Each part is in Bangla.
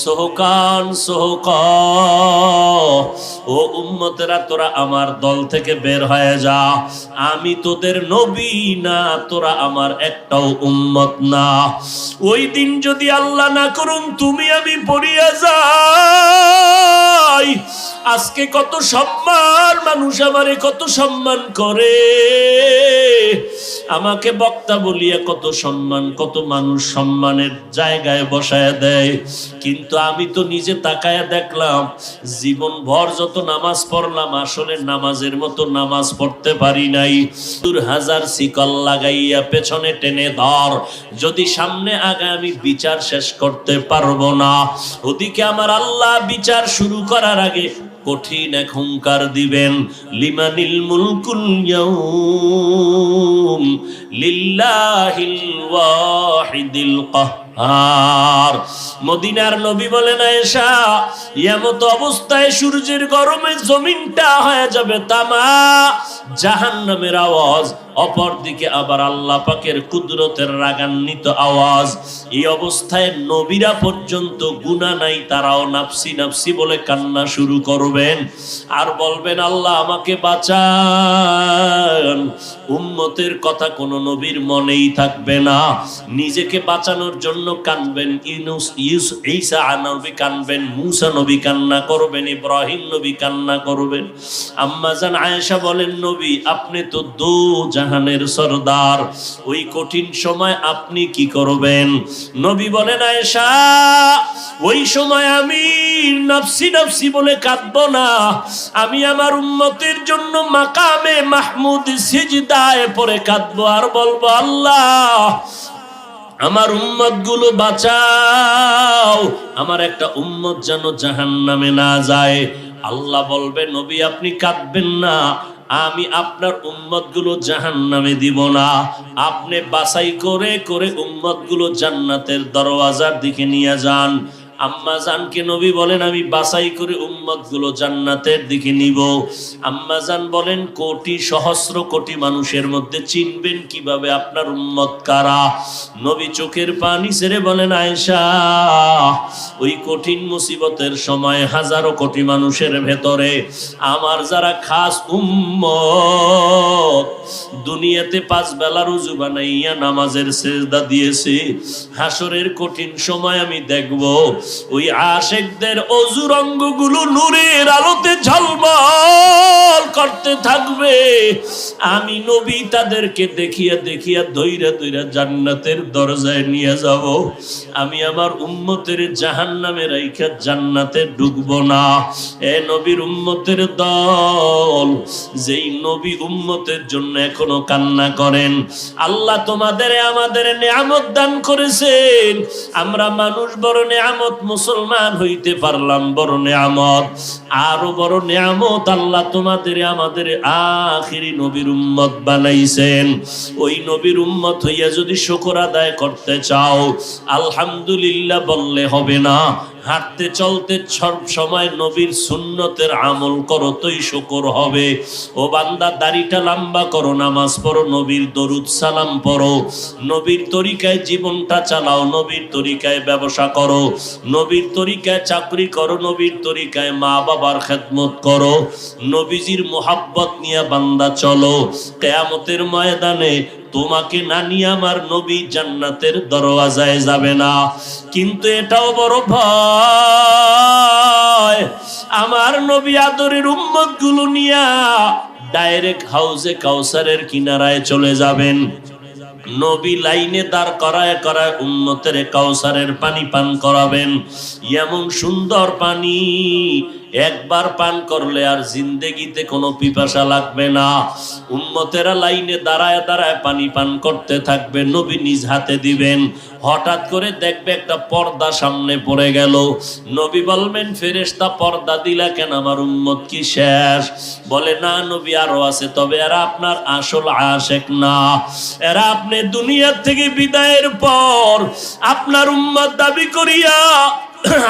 সোহকান সোহক, ও উম্মতেরা তোরা আমার দল থেকে বের হয়ে যা, আমি তোদের নবী না, তোরা আমার একটাও উম্মত না। ওই দিন যদি আল্লাহ না করুন তুমি আমি পড়িয়া যাই, আজকে কত সম্মান, মানুষ আমারে কত সম্মান করে, আমাকে বক্তা বলিয়া কত সম্মান, কত মানুষ সম্মানের জায়গায় বসায় দেয়, কিন্তু আমি তো নিজে তাকায়া দেখলাম জীবন ভর যত নামাজ পড়লাম আসলে নামাজের মতো নামাজ পড়তে পারি নাই। ২০০০ শিকল লাগাইয়া পেছনে টেনে ধর, যদি সামনে আগে আমি বিচার শেষ করতে পারবো না। ওদিকে আমার আল্লাহ বিচার শুরু করার আগে কঠিন এক হুঙ্কার দিবেন, লিমানিল মুলকুল ইয়াউম লিল্লাহিল ওয়াহিদিল কাহ্হার। মদিনার নবী বলেন আয়েশা, এমত অবস্থায় সূর্যের গরমে জমিনটা হয়ে যাবে তামা, জাহান্নামের আওয়াজ, অপরদিকে আবার আল্লাহ পাকের কুদরতের রাগান্বিত আওয়াজ। এই অবস্থায় নবীরা পর্যন্ত গুনাহ নাই, তারাও নাফসি নাফসি বলে কান্না শুরু করবেন আর বলবেন আল্লাহ আমাকে বাঁচান। উম্মতের কথা কোনো নবীর মনেই থাকবে না, নিজেকে বাঁচানোর জন্য কানবেন। ঈসা নবী কানবেন, মুসা নবী কান্না করবেন, ইব্রাহিম নবী কান্না করবেন। আম্মা জান আয়েশা বলেন নবী আপনি তো দো জাহানের সরদার, ওই কঠিন সময় আপনি কি করবেন? নবী বলেন আয়েশা ওই সময় আমি নফসি নফসি বলে কাঁদবো না, আমি আমার উম্মতের জন্য মাকামে মাহমুদ সিজদায় পড়ে কাঁদবো আর বলবো আল্লাহ আমার উম্মত গুলো বাঁচাও, আমার একটা উম্মত যেন জাহান্নামে না যায়। আল্লাহ বলবে নবী আপনি কাঁদবেন না, আমি আপনার উম্মত গুলো জাহান্নামে দিব না, আপনি বাছাই করে করে উম্মত গুলো জান্নাতের দরওয়াজার দিকে নিয়ে যান। আম্মা জানকে নবী বলেন আমি বাছাই করে উম্মত গুলো জান্নাতের দিকে নিব। আম্মা জান বলেন কোটি সহস্র কোটি মানুষের মধ্যে চিনবেন কিভাবে আপনার উম্মত কারা? নবী চোখের পানি ছেড়ে বলেন আয়েশা ওই কঠিন মুসিবতের সময় হাজারো কোটি মানুষের ভেতরে আমার যারা খাস উম্মত দুনিয়াতে 5 বেলা রুজু বানাইয়া নামাজের সেজদা দিয়েছে, হাসরের কঠিন সময় আমি দেখব ওই আশিকদের অজুর অঙ্গগুলো নূরের আলোতে ঝলমল করতে থাকবে। আমি নবী তাদেরকে দেখিয়া দেখিয়া ধইরা ধইরা জান্নাতের দরজায় নিয়ে যাব। আমি আমার উম্মতের জাহান্নামে রাইখা জান্নাতে ঢুকবো না। এ নবীর উম্মতের দল, যেই নবী উম্মতের জন্য এখনো কান্না করেন, আল্লাহ তোমাদের আমাদের নিয়ামত দান করেছেন, আমরা মানুষ বড় নিয়ামত, মুসলমান হইতে পারলাম বড় নিয়ামত, আরো বড় নিয়ামত আল্লাহ তোমাদের আমাদের আখিরি নবীর উম্মত বানাইছেন। ওই নবীর উম্মত হইয়া যদি শুকর আদায় করতে চাও আলহামদুলিল্লাহ বললে হবে না, হাঁটতে চলতে সব সময় নবীর সুন্নতের আমল করো তোই শুকর হবে। ও বান্দা দাড়িটা লম্বা করো, নামাজ পড়ো, নবীর দরুদ সালাম পড়ো, নবীর তরিকায় জীবনটা চালাও, নবীর তরিকায় ব্যবসা করো, নবীর তরিকায় চাকরি করো, নবীর তরিকায় মা বাবার খেদমত করো, নবীজির মোহাব্বত নিয়ে বান্দা চলো। কিয়ামতের ময়দানে তোমাকে না নিয়ে আমার নবী জান্নাতের দরওয়াজায় যাবে না। কিন্তু এটাও বড় ভয়, আমার নবী আদরের উম্মত গুলো নিয়া ডাইরেক্ট হাউজে কাউসারের কিনারায় চলে যাবেন। নবী লাইনে দাঁড় করায় করায় উম্মতের কাউসারের পানি পান করাবেন। এমন সুন্দর পানি একবার পান করলে আর জিন্দেগিতে কোনো পিপাসা লাগবে না। উম্মতেরা লাইনে দাঁড়ায় দাঁড়ায় পানি পান করতে থাকবে, নবী নিজ হাতে দিবেন। হঠাৎ করে দেখবে একটা পর্দা সামনে পড়ে গেল, নবী বলবেন ফেরেশতা পর্দা দিলা কেন, আমার উম্মত কি শেষ? বলে না নবী আরো আছে, তবে এরা আপনার আসল আশিক না, এরা আপনি দুনিয়া থেকে বিদায়ের পর আপনার উম্মত দাবি করিয়া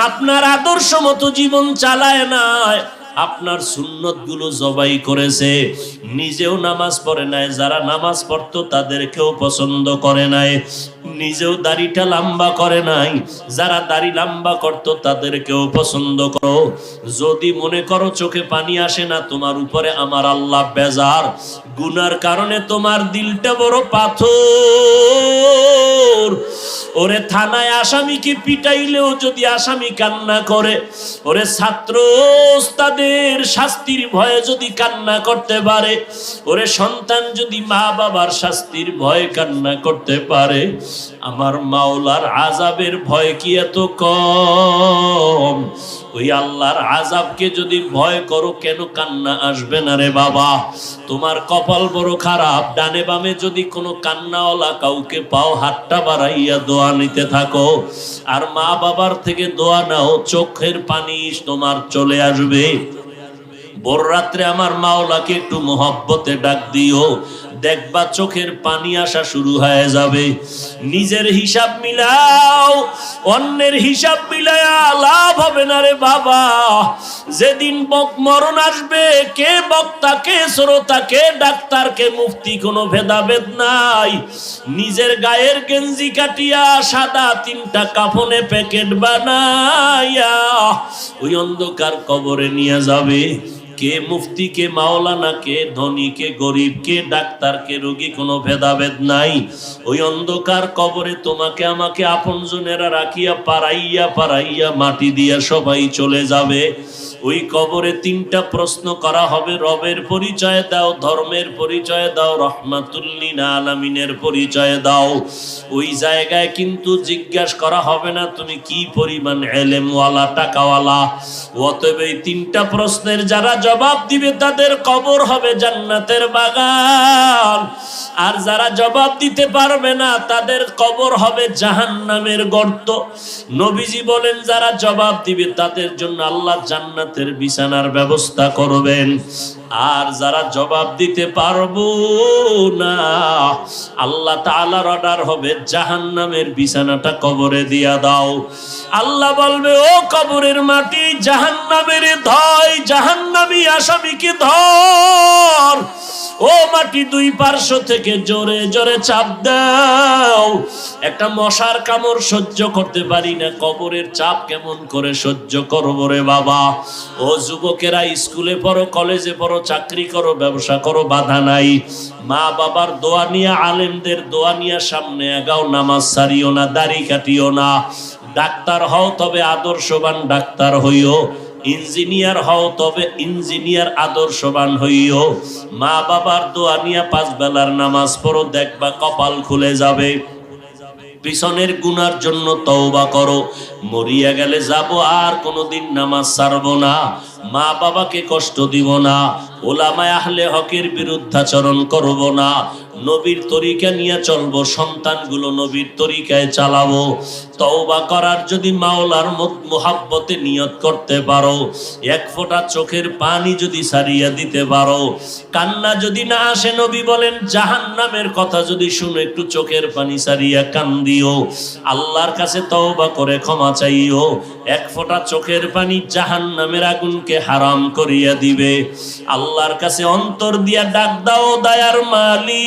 আপনার আদর্শ মতো জীবন চালায় নাই, আপনার সুন্নত গুলো জবাই করেছে, নিজেও নামাজ পড়ে নাই, যারা নামাজ পড়তো তাদেরকেও পছন্দ করে নাই, নিজেও দাড়িটা লম্বা করে নাই, যারা দাড়ি লম্বা করতো তাদেরকেও পছন্দ করো। যদি মনে করো চোখে পানি আসে না, তোমার উপরে আমার আল্লাহ বেজার, গুনার কারণে তোমার দিলটা বড় পাথর। ওরে থানায় আসামিকে পিটাইলেও যদি আসামি কান্না করে, ওরে ছাত্র ওস্তাদের শাস্তির ভয়ে যদি কান্না করতে পারে, ওরে সন্তান যদি মা বাবার শাস্তির ভয়ে কান্না করতে পারে, আমার মাওলার আযাবের ভয় কি এত কম? ওই আল্লাহর আযাবকে যদি ভয় করো, কেন কান্না আসবে না রে বাবা? তোমার কপাল বড় খারাপ, ডানে বামে যদি কোনো কান্নাওয়ালা কাউকে পাও, হাতটা বাড়াইয়া দোয়া নিতে থাকো। আর মা বাবার থেকে দোয়া নাও, চোখের পানি তোমার চলে আসবে। ভোর রাত্রে আমার মাওলাকে একটু মোহব্বতে ডাক দিও, দেখবা চোখের পানি আসা শুরু হয়ে যাবে। নিজের হিসাব মিলাও, অন্যের হিসাব মিলায়া লাভ হবে না রে বাবা। যেদিন মরণ আসবে, কে বক্তা, কে শ্রোতা, কে ডাক্তার, কে মুফতি, কোনো ভেদাভেদ নাই। নিজের গায়ের গেঞ্জি কাটিয়া সাদা 3টা কাফনে প্যাকেট বানাইয়া ওই অন্ধকার কবরে নিয়ে যাবে। কে মুফতি, কে মাওলানা, কে ধনী, কে গরিব, কে ডাক্তার, কে রোগী, কোনো ভেদাভেদ নাই। ওই অন্ধকার কবরে তোমাকে আমাকে আপনজনেরা রাখিয়া পারাইয়া পারাইয়া মাটি দিয়া সবাই চলে যাবে। ওই কবরে 3টা প্রশ্ন করা হবে। রবের পরিচয় দাও, ধর্মের পরিচয় দাও, রহমাতুল লিল আলামিনের পরিচয় দাও। ওই জায়গায় কিন্তু জিজ্ঞাসা করা হবে না তুমি কি পরিমাণ ইলমওয়ালা, টাকাওয়ালা। অতএব এই 3টা প্রশ্নের যারা জবাব দিবে তাদের কবর হবে জান্নাতের বাগান। আর যারা জবাব দিতে পারবে না তাদের কবর হবে জাহান্নামের গর্ত। নবীজি বলেন যারা জবাব দিবে তাদের জন্য আল্লাহ জান্নাতের বিছানার ব্যবস্থা করবেন। আর যারা জবাব দিতে পারবো না, আল্লাহ তাআলার অর্ডার হবে জাহান্নামের বিছানাটা কবরে দিয়া দাও। আল্লাহ বলবে ও কবরের মাটি, জাহান্নামের ধয়, জাহান্নামী আসামিকে ধর। ও মাটি 2 পার্শ্ব থেকে জোরে জোরে চাপ দাও। একটা মশার কামড় সহ্য করতে পারি না, কবরের চাপ কেমন করে সহ্য করব রে বাবা? ও যুবকেরা, স্কুলে পড়ো, কলেজে পড়ো, চাকরি করো, ব্যবসা করো, বাধা নাই। মা বাবার দোয়া নিয়ে, আলেমদের দোয়া নিয়ে সামনে আগাও, নামাজ ছাড়িও না, দাড়ি কাটিও না। ডাক্তার হও তবে আদর্শবান ডাক্তার হইও, ইঞ্জিনিয়ার হও তবে ইঞ্জিনিয়ার আদর্শবান হইও। মা বাবার দোয়া নিয়ে 5 বেলার নামাজ পড়ো, দেখবা কপাল খুলে যাবে। পিছনের গুনার জন্য তওবা করো, মরিয়া গেলে যাব আর কোনোদিন নামাজ ছাড়বো না, মা বাবাকে কষ্ট দিব না, ওলামায়ে আহলে হকের বিরুদ্ধাচরণ করব না, নবীর তরিকা নিয়ে চলবো, সন্তানগুলো নবীর তরিকায় চালাবো। তওবা করার যদি মাওলার মুহাব্বতে নিয়ত করতে পারো, 1 ফোঁটা চোখের পানি যদি ছাড়িয়া দিতে পারো, কান্না যদি না আসে, নবী বলেন জাহান্নামের কথা যদি শুনে একটু চোখের পানি ছাড়িয়া কান্দিও, আল্লাহর কাছে তওবা করে ক্ষমা চাইও, 1 ফোঁটা চোখের পানি জাহান্নামের আগুনকে হারাম করিয়া দিবে। আল্লাহর কাছে অন্তর দিয়া ডাক দাও, দয়ার মালিক,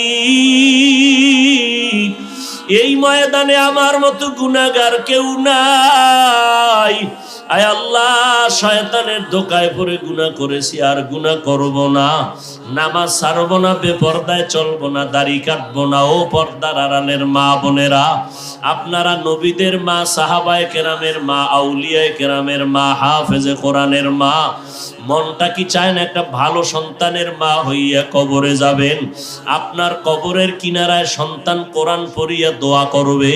এই ময়দানে আমার মতো গুনাহগার কেউ নাই। আয় আল্লাহ, শয়তানের ধোঁকায় পড়ে গুনাহ করেছি, আর গুনাহ করব না, নামাজ ছাড়ব না, বেপরদায় চলব না, দাড়ি কাটবো না। ও পর্দার আড়ালের মা বোনেরা, আপনারা নবীদের মা, সাহাবায়ে কেরামের মা, আউলিয়ায়ে কেরামের মা, হাফেজে কোরআনের মা, মনটা কি চায় না একটা ভালো সন্তানের মা হইয়া কবরে যাবেন? আপনার কবরের কিনারায় সন্তান কোরআন পড়িয়া দোয়া করবে।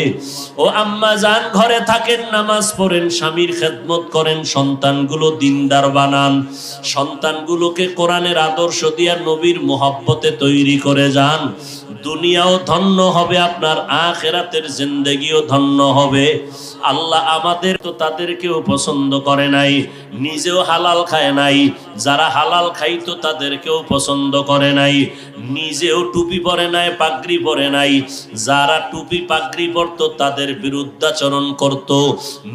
ও আম্মা জান, ঘরে থাকেন, নামাজ পড়েন, স্বামীর খেদমত করেন, সন্তানগুলো দিনদার বানান, সন্তানগুলোকে কোরআনের আদর্শ দিয়া নবীর মোহাব্বতে তৈরি করে যান। দুনিয়াও ধন্য হবে, আপনার আখিরাতের জিন্দেগিও ধন্য হবে। আল্লাহ আমাদের তো তাদেরকেও পছন্দ করে নাই, নিজেও হালাল খায় নাই, যারা হালাল খাইতো তাদেরকেও পছন্দ করে নাই, নিজেও টুপি পরে নাই, পাগড়ি পরে নাই, যারা টুপি পাগড়ি পরতো তাদের বিরুদ্ধাচরণ করত,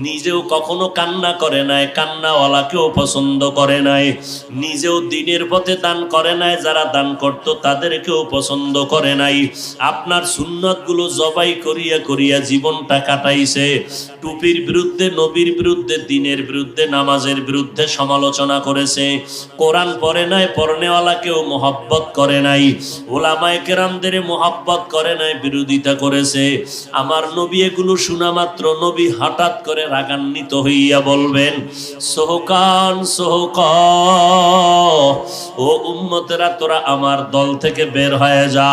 নিজেও কখনো কান্না করে নাই, কান্নাওয়ালাকেও পছন্দ করে নাই, নিজেও দিনের পথে দান করে নাই, যারা দান করত তাদেরকেও পছন্দ করে নাই। নাই, আপনার সুন্নতগুলো জবাই করিয়া করিয়া জীবনটা কাটাইছে। টুপির বিরুদ্ধে, নবীর বিরুদ্ধে, দ্বীনের বিরুদ্ধে, নামাজের বিরুদ্ধে সমালোচনা করেছে। কোরআন পড়ে নাই, পড়নেওয়ালাকেও মোহাব্বত করে নাই, ওলামায়ে কেরামদের মোহাব্বত করে নাই, বিরোধিতা করেছে। আমার নবী এগুলো শোনা মাত্র নবী হঠাৎ করে রাগান্বিত হইয়া বলবেন, সোহকান সোহক, ও উম্মতেরা তোরা আমার দল থেকে বের হয়ে যা,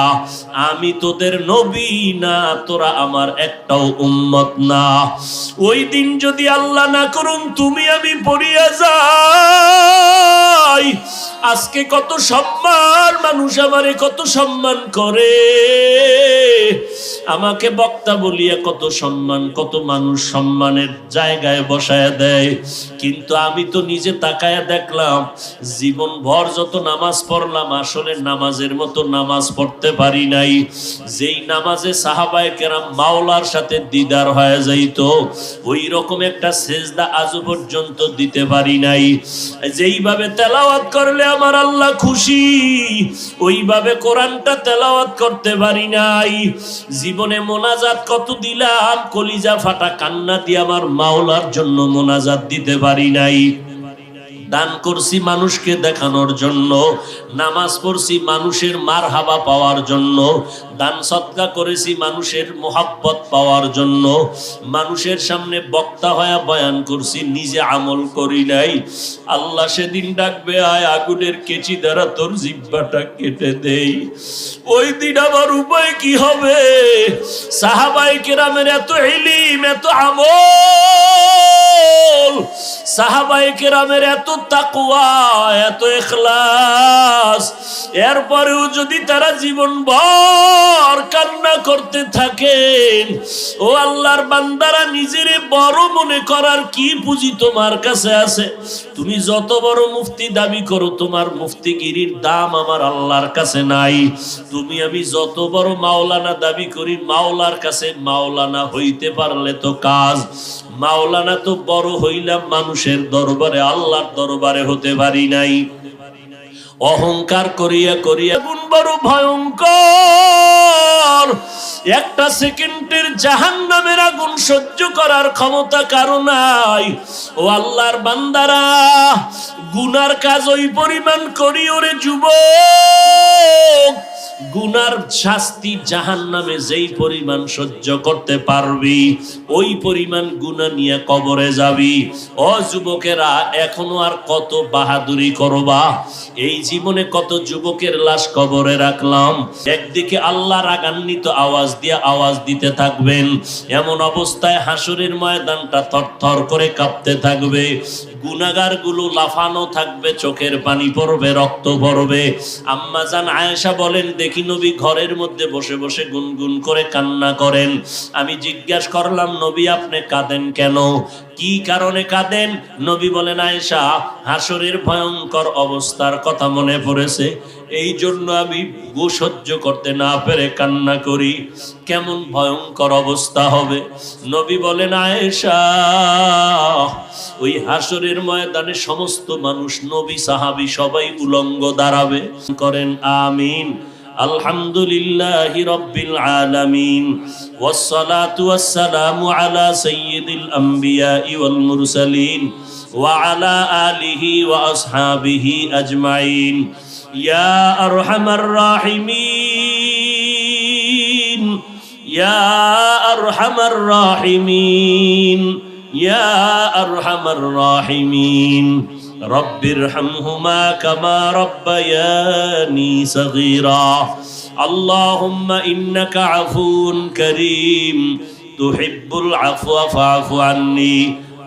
আমি তোদের নবী না, তোরা আমার একটাও উম্মত না। ওই দিন যদি আল্লাহ না করুন তুমি আমি পড়িয়া যাই, আজকে কত সম্মান, মানুষ আমারে কত সম্মান করে, আমাকে বক্তা বলিয়া কত সম্মান, কত মানুষ সম্মানের জায়গায় বসায় দেয়। কিন্তু আমি তো নিজে তাকায়া দেখলাম, জীবন ভর যত নামাজ পড়লাম, আসলে নামাজের মতো নামাজ পড়তে পারি নাই। যেই নামাজে সাহাবায়ে কেরাম মাওলার সাথে দিদার হয়ে যাইত, ওই রকম একটা সেজদা আজ পর্যন্ত দিতে পারি নাই। যেইভাবে তেলাওয়াত করলে আমার আল্লাহ খুশি, ওইভাবে কোরআনটা তেলাওয়াত করতে পারি নাই। জীবনে মোনাজাত কত দিলাম, কলিজা ফাটা কান্না দিয়ে আমার মাওলার জন্য মোনাজাত দিতে পারি নাই। দান করছি মানুষকে দেখানোর জন্য, নামাজ পড়ছি মানুষের মারহাবা পাওয়ার জন্য, দান সদকা করেছি মানুষের মোহাব্বত পাওয়ার জন্য, মানুষের সামনে বক্তা হয়ে বয়ান করছি, নিজে আমল করি নাই। আল্লাহ সেদিন ডাকবে, আয় আগুনের কেচি দ্বারা তোর জিহ্বাটা কেটে দেই। ওই দিন আমার উপায় কি হবে? সাহাবায়ে কেরামের এত ইলম, এত আমল, সাহাবায়ে কেরামের এত তাকওয়া, এত ইখলাস, এরপরেও যদি তারা জীবন ভর কান্না করতে থাকেন, ও আল্লাহর বান্দারা, নিজেরে বড় মনে করার কি পুঁজি তোমার কাছে আছে? তুমি যত বড় মুফতি দাবি করো, তোমার মুফতিগিরির দাম আমার আল্লাহর কাছে নাই। তুমি আমি যত বড় মাওলানা দাবি করি, মাওলার কাছে মাওলানা হইতে পারলে তো কাজ, মাওলানা তো বড় হইলাম মানুষের দরবারে, আল্লাহর দরবারে হতে পারি নাই। অহংকার করিয়া করিয়া গুণ বড় ভয়ঙ্কর। একটা সেকেন্ডের জাহান্নামের আগুন সহ্য করার ক্ষমতা কারো নাই। ও আল্লাহর বান্দারা, গুনার কাজ ওই পরিমাণ করি ওরে যুবক, গুনার শাস্তি জাহান্নামে যেই পরিমাণ সহ্য করতে পারবি, ওই পরিমাণ গুনাহ নিয়ে কবরে যাবি। ও যুবকেরা, এখনো আর কত বাহাদুরি করবা? এই জীবনে কত যুবকের লাশ কবরে রাখলাম। একদিকে আল্লাহ রাগান্বিত আওয়াজ দিয়ে আওয়াজ দিতে থাকবেন, এমন অবস্থায় হাসরের ময়দানটা থরথর করে কাঁপতে থাকবে, গুনাহগার গুলো লাফানো থাকবে, চোখের পানি পড়বে, রক্ত পড়বে। আম্মা জান আয়েশা বলেন, দেখি নবী ঘরের মধ্যে বসে বসে গুনগুন করে কান্না করেন। আমি জিজ্ঞাসা করলাম, নবী আপনি কাঁদেন কেন? কি কারণে কাঁদেন? নবী বলেন, আয়েশা, হাসরের ভয়ঙ্কর অবস্থার কথা মনে পড়েছে, এই জন্য আমি সহ্য করতে না পেরে কান্না করি। কেমন ভয়ঙ্কর অবস্থা হবে? নবী বলেন, আয়েশা, ওই হাসরের ময়দানে সমস্ত মানুষ, নবী সাহাবী সবাই উলঙ্গ দাঁড়াবে। করেন আমিন। আলহামদুলিল্লাহি রাব্বিল আলামিন, ওয়াসসালাতু ওয়াসসালামু আলা সাইয়্যিদিল আমবিয়াই ওয়াল মুরসালিন ওয়া আলা আলিহি ওয়া আসহাবিহি আজমাইন। ইয়া আরহামার রাহিমিন, ইয়া আরহামার রাহিমিন, ইয়া আরহামার রাহিমিন। রব্বিরহামহুমা কামা রাব্বায়ানি সগীরা। আল্লাহুম্মা ইন্নাকা আফুউন কারীম তুহিব্বুল আফওয়া ফাআফু আন্নী।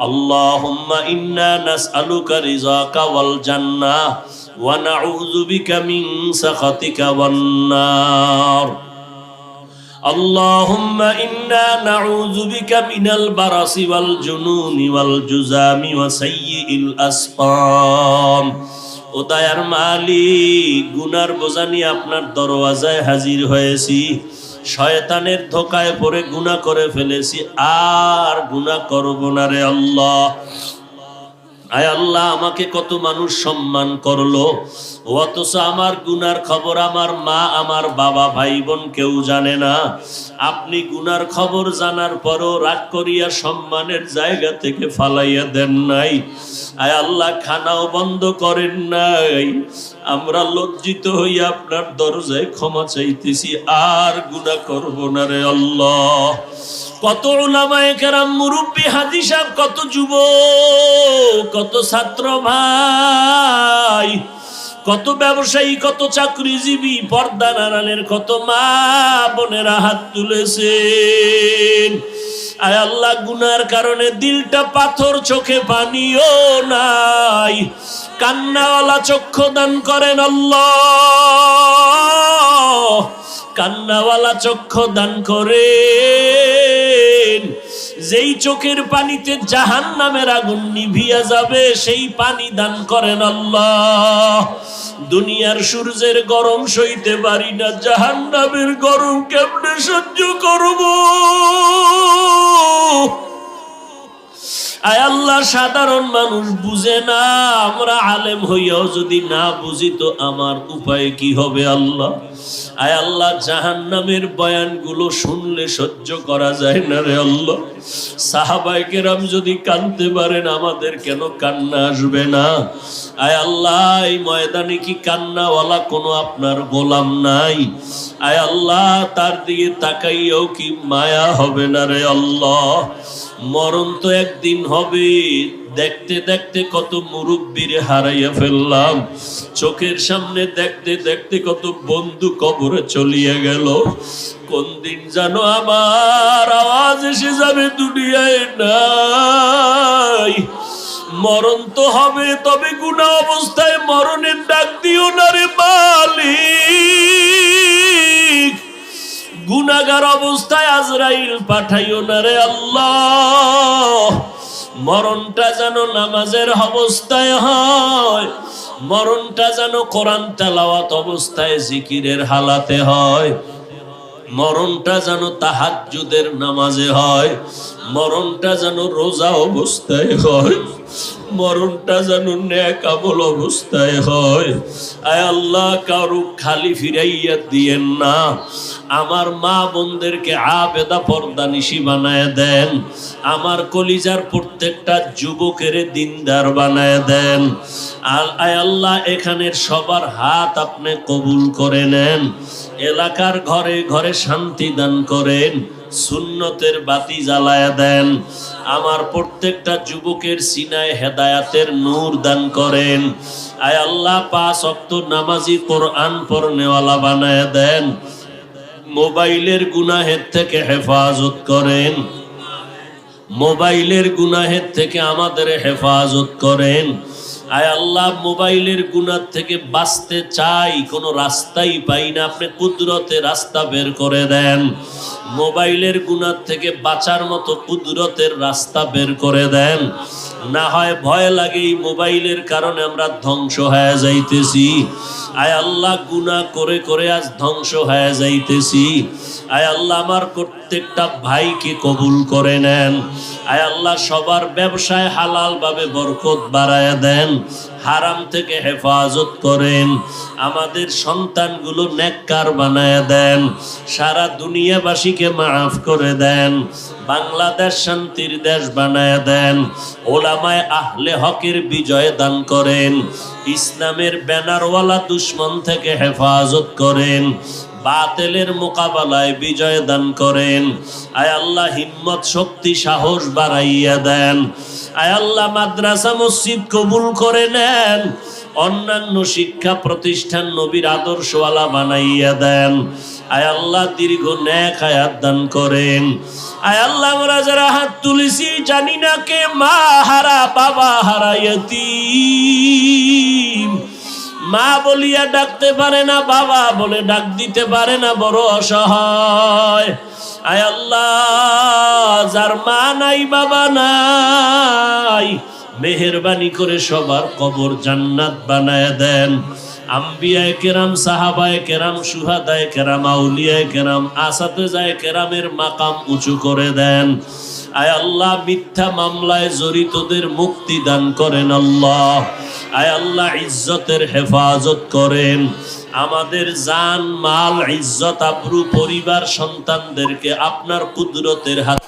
আল্লাহুম্মা ইন্না নাসআলুকা রিযাকা ওয়াল জান্নাহ ওয়া নাউযু বিকা মিন সাখাতিকা ওয়ান নার। اللهم إنا نعوذ بك من البرص والجنون والجذام وسيء الأسقام। ও দয়ার মালিক, গুনার বোঝা নিয়ে আপনার দরওয়াজায় হাজির হয়েছি, শয়তানের ধোকায় পড়ে গুনাহ করে ফেলেছি, আর গুনাহ করব না রে আল্লাহ। আয় আল্লাহ, আমাকে কত মানুষ সম্মান করলো, অথচ আমার গুনার খবর আমার মা, আমার বাবা, ভাই বোন কেউ জানে না। আপনি গুনার খবর জানার পরও রাগ করিয়া সম্মানের জায়গা থেকে ফালাইয়া দেন নাই। আয় আল্লাহ, খানাও বন্ধ করেন নাই। আমরা লজ্জিত হইয়া আপনার দরজায় ক্ষমা চাইতেছি, আর গুনাহ করব না রে আল্লাহ। কত উলামায়ে কেরাম, মুরব্বী, হাজী সাহেব, কত যুবক, কত ছাত্র ভাই, কত ব্যবসায়ী, কত চাকরিজীবী, পর্দা নাড়ালের কত মা বোনেরা হাত তুলেছেন। আয় আল্লাহ, গুনার কারণে দিলটা পাথর, চোখে পানিও নাই, কান্নাওয়ালা চক্ষু দান করেন আল্লাহ, কান্নাওয়ালা চক্ষু দান করেন। যেই চোখের পানিতে জাহান্নামের আগুন নিভিয়া যাবে, সেই পানি দান করেন আল্লাহ। দুনিয়ার সূর্যের গরম সইতে পারি না, জাহান্নামের গরম কেমনে সহ্য করব? আয় আল্লাহ, সাধারণ মানুষ বুঝে না, আমরা আলেম হইয়াও যদি না বুঝি তো আমার উপায় কি হবে আল্লাহ? আয় আল্লাহ, জাহান্নামের বয়ানগুলো শুনলে সহ্য করা যায় না রে আল্লাহ। সাহাবায়ে কেরাম যদি কাঁদতে পারেন, আমাদের কেন কান্না আসবে না? আয় আল্লাহ, এই ময়দানে কি কান্নাওয়ালা কোনো আপনার গোলাম নাই? আয় আল্লাহ, তার দিকে তাকাইয়াও কি মায়া হবে না রে আল্লাহ? মরণ তো একদিন হবে। দেখতে দেখতে কত মুরব্বীরে হারাইয়া ফেললাম, চোখের সামনে দেখতে দেখতে কত বন্ধু কবরে চলিয়া গেল। কোন দিন জানো আমার আওয়াজ এসে যাবে দুনিয়ায় নাই। মরণ তো হবে, তবে গুনাহ অবস্থায় মরণের ডাক দিও না রে মালিক। গুনাহগার অবস্থায় আজরাইল পাঠাইও না রে আল্লাহ। মরণটা যেন নামাজের অবস্থায় হয়, মরণটা যেন কোরআন তেলাওয়াত অবস্থায় জিকিরের হালাতে হয়, মরণটা যেন তাহাজ্জুদের নামাজে হয়, মরণটা যেন রোজা অবস্থায় হয়, মরণটা যেন নেক আমল অবস্থায় হয়। আয় আল্লাহ, কারু খালি ফিরাইয়া দিয়েন না। আমার মা বোনদেরকে আবেদা পর্দানিশী বানায় দেন। আমার কলিজার প্রত্যেকটা যুবকের দিনদার বানায় দেন। আয় আল্লাহ, এখানের সবার হাত আপনি কবুল করে নেন। এলাকার ঘরে ঘরে শান্তি দান করেন, সুন্নতের বাতি জ্বালায়া দেন। আমার প্রত্যেকটা যুবকের সিনায় হেদায়াতের নূর দান করেন। আয় আল্লাহ, 5 ওয়াক্ত নামাজি, কোরআন পড়নেওয়ালা বানায় দেন। মোবাইলের গুনাহের থেকে হেফাজত করেন, মোবাইলের গুনাহের থেকে আমাদের হেফাজত করেন। আয় আল্লাহ, মোবাইলের গুনাহ থেকে বাঁচতে চাই, কোনো রাস্তাই পাই না, আপনি কুদরতে রাস্তা বের করে দেন। মোবাইলের গুনাহ থেকে বাঁচার মতো কুদরতের রাস্তা বের করে দেন। না হয় ভয় লাগে এই মোবাইলের কারণে আমরা ধ্বংস হয়ে যাইতেছি। আয় আল্লাহ, গুনাহ করে করে আজ ধ্বংস হয়ে যাইতেছি। আয় আল্লাহ, আমার প্রত্যেকটা ভাইকে কবুল করে নেন। আয় আল্লাহ, সবার ব্যবসায় হালাল ভাবে বরকত বাড়ায়া দেন, হারাম থেকে হেফাজত করেন। আমাদের সন্তানগুলো নেককার বানায়া দেন, সারা দুনিয়াবাসীকে মাফ করে দেন। বাংলাদেশ শান্তির দেশ বানায়া দেন। ওলামায়ে আহলে হকের বিজয় দান করেন। ইসলামের ব্যানারওয়ালা দুশ্মন থেকে হেফাজত করেন। বাতিলের মোকাবেলায় বিজয় দান করেন। আয় আল্লাহ, হিম্মত, শক্তি, সাহস বাড়াইয়া দেন। আয় আল্লাহ, মাদ্রাসা মসজিদ কবুল করে নেন। অন্যান্য শিক্ষা প্রতিষ্ঠান নবীর আদর্শওয়ালা বানাইয়া দেন। আয় আল্লাহ, দীর্ঘ নেক হায়াত দান করেন। আয় আল্লাহ, আমরা যারা হাত তুলেছি জানি না কে মা হারা, বাবা হারা, ইয়তীম, মা বলিয়া ডাকতে পারে না, বাবা বলে ডাক দিতে পারে না, বড় অসহায়। আয় আল্লাহ, যার মা নাই, বাবা নাই, মেহেরবানি করে সবার কবর জান্নাত বানায় দেন। আম্বিয়ায়ে কেরাম, সাহাবায়ে কেরাম, শুহাদায়ে কেরাম, আউলিয়ায়ে কেরাম, আসাতেজায়ে কেরামের মাকাম উঁচু করে দেন। আয় আল্লাহ, মিথ্যা মামলায় জড়িতদের মুক্তি দান করেন আল্লাহ। আয় আল্লাহ, ইজ্জতের হেফাজত করেন। আমাদের জান, মাল, ইজ্জত, আবরু, পরিবার, সন্তানদেরকে আপনার কুদরতের হাতে